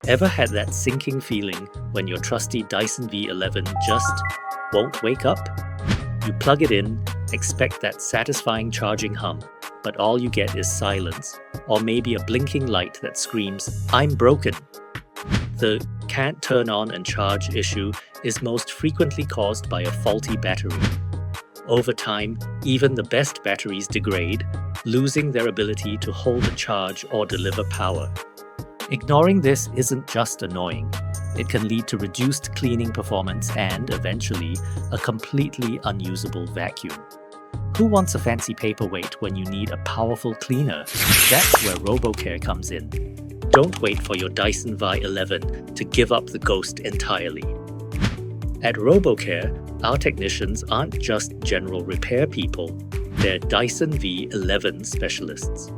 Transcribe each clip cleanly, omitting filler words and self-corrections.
Ever had that sinking feeling when your trusty Dyson V11 just won't wake up? You plug it in, expect that satisfying charging hum, but all you get is silence, or maybe a blinking light that screams, "I'm broken." The can't turn on and charge issue is most frequently caused by a faulty battery. Over time, even the best batteries degrade, losing their ability to hold a charge or deliver power. Ignoring this isn't just annoying. It can lead to reduced cleaning performance and, eventually, a completely unusable vacuum. Who wants a fancy paperweight when you need a powerful cleaner? That's where RoboCare comes in. Don't wait for your Dyson V11 to give up the ghost entirely. At RoboCare, our technicians aren't just general repair people, they're Dyson V11 specialists.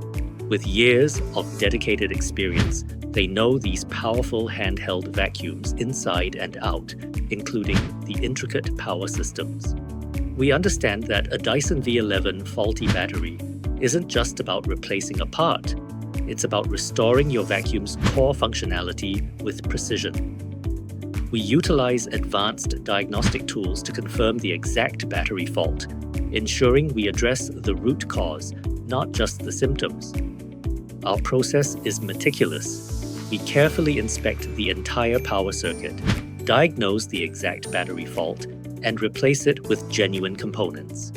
With years of dedicated experience, they know these powerful handheld vacuums inside and out, including the intricate power systems. We understand that a Dyson V11 faulty battery isn't just about replacing a part, it's about restoring your vacuum's core functionality with precision. We utilize advanced diagnostic tools to confirm the exact battery fault, ensuring we address the root cause, not just the symptoms. Our process is meticulous. We carefully inspect the entire power circuit, diagnose the exact battery fault, and replace it with genuine components.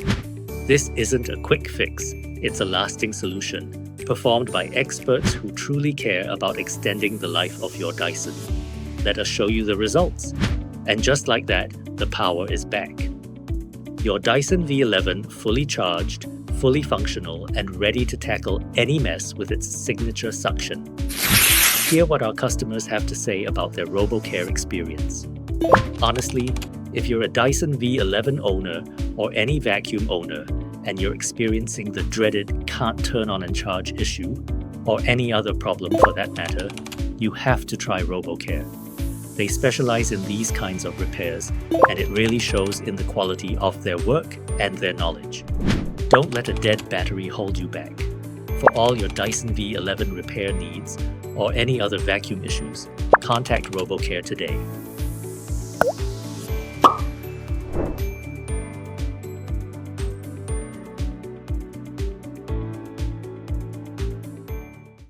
This isn't a quick fix, it's a lasting solution, performed by experts who truly care about extending the life of your Dyson. Let us show you the results. And just like that, the power is back. Your Dyson V11 fully charged, fully functional, and ready to tackle any mess with its signature suction. Hear what our customers have to say about their RoboCare experience. Honestly, if you're a Dyson V11 owner or any vacuum owner and you're experiencing the dreaded can't turn on and charge issue, or any other problem for that matter, you have to try RoboCare. They specialize in these kinds of repairs, and it really shows in the quality of their work and their knowledge. Don't let a dead battery hold you back. For all your Dyson V11 repair needs or any other vacuum issues, contact RoboCare today.